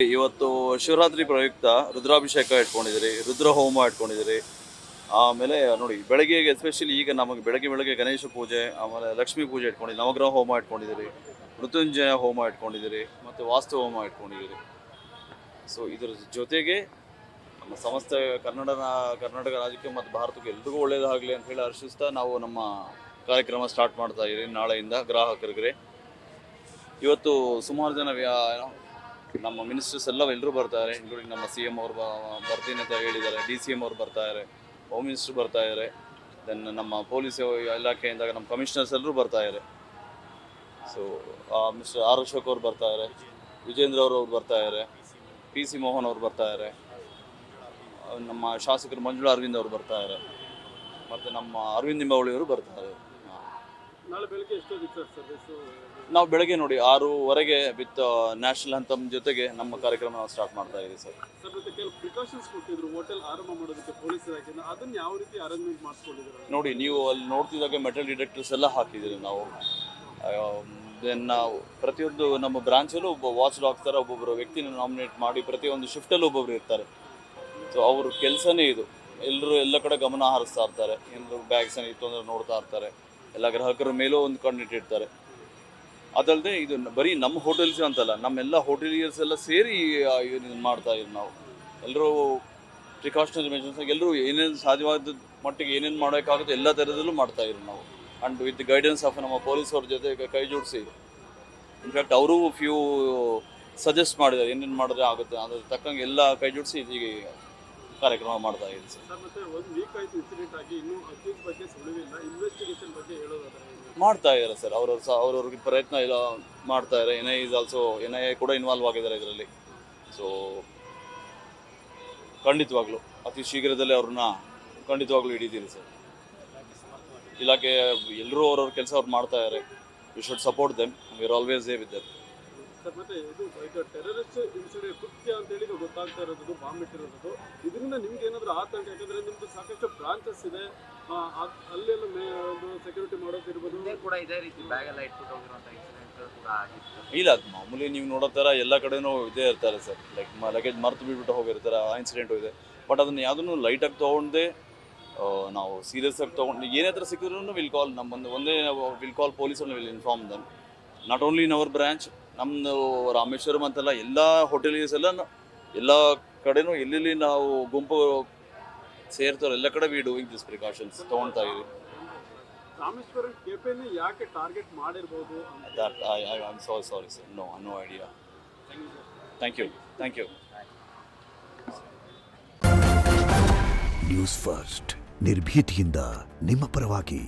ಇವತ್ತು ಶಿವರಾತ್ರಿ ಪ್ರಯುಕ್ತ ರುದ್ರಾಭಿಷೇಕ ಇಟ್ಕೊಂಡಿದ್ದೀರಿ, ರುದ್ರ ಹೋಮ ಇಟ್ಕೊಂಡಿದ್ದೀರಿ. ಆಮೇಲೆ ನೋಡಿ ಬೆಳಗ್ಗೆ ಎಸ್ಪೆಷಲಿ ಈಗ ನಮಗೆ ಬೆಳಗ್ಗೆ ಗಣೇಶ ಪೂಜೆ, ಆಮೇಲೆ ಲಕ್ಷ್ಮೀ ಪೂಜೆ ಇಟ್ಕೊಂಡಿದ್ದೀರಿ, ನವಗ್ರಹ ಹೋಮ ಇಟ್ಕೊಂಡಿದ್ದೀರಿ, ಮೃತ್ಯುಂಜಯ ಹೋಮ ಇಟ್ಕೊಂಡಿದ್ದೀರಿ, ಮತ್ತು ವಾಸ್ತು ಹೋಮ ಇಟ್ಕೊಂಡಿದ್ದೀರಿ. ಸೊ ಇದರ ಜೊತೆಗೆ ನಮ್ಮ ಸಮಸ್ತ ಕರ್ನಾಟಕ ರಾಜ್ಯಕ್ಕೆ ಮತ್ತು ಭಾರತಕ್ಕೆ ಎಲ್ರಿಗೂ ಒಳ್ಳೆಯದಾಗಲಿ ಅಂತ ಹೇಳಿ ಹರ್ಷಿಸ್ತಾ ನಾವು ನಮ್ಮ ಕಾರ್ಯಕ್ರಮ ಸ್ಟಾರ್ಟ್ ಮಾಡ್ತಾ ಇದ್ದೀವಿ. ನಾಳೆಯಿಂದ ಗ್ರಾಹಕರಿಗೆ ಇವತ್ತು ಸುಮಾರು ಜನ ನಮ್ಮ ಮಿನಿಸ್ಟರ್ಸ್ ಎಲ್ಲರೂ ಬರ್ತಾರೆ, ಇನ್ಕ್ಲೂಡಿಂಗ್ ನಮ್ಮ CM ಅವರು ಬರ್ತೀನಿ ಅಂತ ಹೇಳಿದ್ದಾರೆ, DCM ಅವರು ಬರ್ತಾರೆ, ಹೋಮ್ ಮಿನಿಸ್ಟರ್ ಬರ್ತಾ ಇದ್ದಾರೆ, ದೆನ್ ನಮ್ಮ ಪೊಲೀಸ್ ಇಲಾಖೆಯಿಂದ ನಮ್ಮ ಕಮಿಷನರ್ಸ್ ಎಲ್ಲರೂ ಬರ್ತಾ ಇದ್ದಾರೆ. So mister R. ಅಶೋಕ್ ಅವರು ಬರ್ತಾ ಇದ್ದಾರೆ, ವಿಜೇಂದ್ರ ಅವರು ಬರ್ತಾ ಇದ್ದಾರೆ, PC ಮೋಹನ್ ಅವರು ಬರ್ತಾ ಇದ್ದಾರೆ, ನಮ್ಮ ಶಾಸಕರು ಮಂಜುಳಾ ಅರವಿಂದ್ ಅವರು ಬರ್ತಾ ಇದ್ದಾರೆ, ಮತ್ತು ನಮ್ಮ ಅರವಿಂದ್ ನಿಂಬಾವಳಿ ಅವರು ಬರ್ತಾರೆ. ನಾಳೆ ಬೆಳಗ್ಗೆ ಎಷ್ಟೊತ್ತಿಗೆ ಸರ್ವಿಸು? ನಾವು ಬೆಳಗ್ಗೆ ನೋಡಿ 6:15 ವಿತ್ ನ್ಯಾಷನಲ್ ಅಂತಮ್ ಜೊತೆಗೆ ನಮ್ಮ ಕಾರ್ಯಕ್ರಮ ನಾವು ಸ್ಟಾರ್ಟ್ ಮಾಡ್ತಾ ಇದ್ದೀವಿ ಸರ್. ಮತ್ತೆ ಕೆಲವು ಪ್ರಿಕಾಷನ್ಸ್ ಕೊಟ್ಟಿದ್ರು ಹೋಟೆಲ್ ಆರಂಭ ಮಾಡೋದಕ್ಕೆ ಪೊಲೀಸ್ ಇಲಾಖೆಯಿಂದ, ಅದನ್ನ ಯಾವ ರೀತಿ ಅರೇಂಜ್ಮೆಂಟ್ ಮಾಡಿಸ್ಕೊಂಡಿದ್ರು? ನೋಡಿ ನೀವು ಅಲ್ಲಿ ನೋಡ್ತಿದ್ದಾಗ ಮೆಟಲ್ ಡಿಟೆಕ್ಟರ್ಸ್ ಎಲ್ಲ ಹಾಕಿದ್ದೀವಿ ನಾವು. ದೆನ್ ನಾವು ಪ್ರತಿಯೊಂದು ನಮ್ಮ ಬ್ರಾಂಚಲ್ಲೂ ಒಬ್ಬ ವಾಚ್ ಡಾಗ್ ಥರ ಒಬ್ಬೊಬ್ಬರು ವ್ಯಕ್ತಿನ ನಾಮಿನೇಟ್ ಮಾಡಿ ಪ್ರತಿಯೊಂದು ಶಿಫ್ಟಲ್ಲೂ ಒಬ್ಬೊಬ್ರು ಇರ್ತಾರೆ. ಸೊ ಅವ್ರ ಕೆಲಸನೇ ಇದು. ಎಲ್ಲರೂ ಎಲ್ಲ ಕಡೆ ಗಮನ ಹರಿಸ್ತಾ ಇರ್ತಾರೆ, ಎಲ್ಲರೂ ಬ್ಯಾಗ್ಸ್ ಇತ್ತು ಅಂದರೆ ನೋಡ್ತಾ ಇರ್ತಾರೆ, ಎಲ್ಲ ಗ್ರಾಹಕರ ಮೇಲೂ ಒಂದು ಕಣ್ಣಿಟ್ಟಿರ್ತಾರೆ. ಅದಲ್ಲದೆ ಇದು ಬರೀ ನಮ್ಮ ಹೋಟೆಲ್ಸ್ ಅಂತಲ್ಲ, ನಮ್ಮೆಲ್ಲ ಹೋಟೆಲಿಯರ್ಸ್ ಎಲ್ಲ ಸೇರಿ ಮಾಡ್ತಾ ಇದ್ದೀವಿ ನಾವು. ಎಲ್ಲರೂ ಪ್ರಿಕಾಷನರಿ ಮೆಷರ್ಸ್ ಎಲ್ಲರೂ ಏನೇನು ಸಾಧ್ಯವಾದ ಮಟ್ಟಿಗೆ ಏನೇನು ಮಾಡೋಕ್ಕಾಗುತ್ತೆ ಎಲ್ಲ ಥರದಲ್ಲೂ ಮಾಡ್ತಾ ಇದ್ದೀವಿ ನಾವು. ಆ್ಯಂಡ್ ವಿತ್ ಗೈಡೆನ್ಸ್ ಆಫ್ ನಮ್ಮ ಪೊಲೀಸವ್ರ ಜೊತೆ ಕೈ ಜೋಡಿಸಿ ಇನ್ಫ್ಯಾಕ್ಟ್ ಅವರು ಫ್ಯೂ ಸಜೆಸ್ಟ್ ಮಾಡಿದ್ದಾರೆ ಏನೇನು ಮಾಡಿದ್ರೆ ಆಗುತ್ತೆ, ಅದ್ರ ತಕ್ಕಂಗೆ ಎಲ್ಲ ಕೈ ಜೋಡಿಸಿ ಈಗ ಕಾರ್ಯಕ್ರಮ ಮಾಡ್ತಾ ಇದ್ದೀವಿ ಸರ್. ಮತ್ತೆ ಒಂದು ವೀಕ್ ಆಯಿತು ಇನ್ಸಿಡೆಂಟ್ ಆಗಿ, ಇನ್ನೂ ಅಕ್ಯೂಸ್ ಬಗ್ಗೆ ಸುಳಿವಿಲ್ಲ, ಇನ್ವೆಸ್ಟಿಗೇಷನ್ ಬಗ್ಗೆ ಹೇಳೋದಾದ್ರೆ ಮಾಡ್ತಾ ಇದ್ದಾರೆ ಸರ್. ಅವ್ರವ್ರಿಗೆ ಪ್ರಯತ್ನ ಇಲ್ಲ ಮಾಡ್ತಾ ಇದ್ದಾರೆ. NIA ಕೂಡ ಇನ್ವಾಲ್ವ್ ಆಗಿದ್ದಾರೆ ಇದರಲ್ಲಿ. ಸೊ ಖಂಡಿತವಾಗ್ಲೂ ಅತಿ ಶೀಘ್ರದಲ್ಲೇ ಅವ್ರನ್ನ ಖಂಡಿತವಾಗ್ಲೂ ಹಿಡಿತೀರಿ ಸರ್. ಇಲಾಖೆ ಎಲ್ಲರೂ ಅವ್ರವ್ರ ಕೆಲಸ ಅವ್ರು ಮಾಡ್ತಾ ಇದ್ದಾರೆ. We should support them, we are always they with them. Sir ಮತ್ತೆ ಇದು ಟೆರರಿಸ್ಟ್ ಇನ್ಸಿಡೆಂಟ್ ಕೃತ್ಯ ಅಂತೇಳಿ ಗೊತ್ತಾಗ್ತಾ ಇರೋದು, ಬಾಂಬ್ ಇಟ್ಟಿರೋದು, ಇದರಿಂದ ನಿಮ್ಗೆ ಏನಾದರೂ ಆತಂಕ? ಯಾಕಂದರೆ ನಿಮ್ಮದು ಸಾಕಷ್ಟು ಬ್ರಾಂಚಸ್ ಇದೆ, ಅಲ್ಲೆಲ್ಲ ಒಂದು ಸೆಕ್ಯೂರಿಟಿ ಮಾಡೋದಿರ್ಬೋದು ಕೂಡ ಇದೇ ರೀತಿ ಬ್ಯಾಗ್ ಎಲ್ಲ ಇಟ್ಬಿಟ್ಟು ಹೋಗಿರುವಂಥ ಇನ್ಸಿಡೆಂಟ್ ಕೂಡ ಆಗಿತ್ತು. ಇಲ್ಲ, ಅದು ಮಾಮೂಲಿ ನೀವು ನೋಡೋ ಥರ ಎಲ್ಲ ಕಡೆನೂ ಇದೇ ಇರ್ತಾರೆ ಸರ್. ಲಗೇಜ್ ಮರ್ತು ಬಿಟ್ಬಿಟ್ಟು ಹೋಗಿರ್ತಾರೆ, ಆ ಇನ್ಸಿಡೆಂಟು ಇದೆ. ಬಟ್ ಅದನ್ನು ಯಾವುದನ್ನು ಲೈಟಾಗಿ ತೊಗೊಂಡೆ ನಾವು ಸೀರಿಯಸ್ ಆಗಿ ತೊಗೊಂಡು ಏನೇ ಥರ ಸಿಕ್ಕಿದ್ರು will call will call police and will inform dum. Not only in our branch, ನಮ್ಮದು ರಾಮೇಶ್ವರಂ ಅಂತೆಲ್ಲ ಎಲ್ಲ ಹೋಟೆಲಿಯರ್ಸ್ ಎಲ್ಲ ಕಡೆನೂ ಎಲ್ಲೆಲ್ಲಿ ನಾವು ಗುಂಪು ಸೇರ್ತಾರೆ ಎಲ್ಲ ಕಡೆ ವಿ ಡೂಯಿಂಗ್ ದಿಸ್ ಪ್ರಿಕಾಷನ್ಸ್ ತೊಗೊಳ್ತಾ ಇದ್ದೀವಿ. ರಾಮೇಶ್ವರಂ ಕೆಫೆನೇ ಯಾಕೆ ಟಾರ್ಗೆಟ್ ಮಾಡಿರ್ಬೋದು? I am sorry sir, no idea. Thank you. News first ನಿರ್ಭೀತಿಯಿಂದ ನಿಮ್ಮ ಪರವಾಗಿ.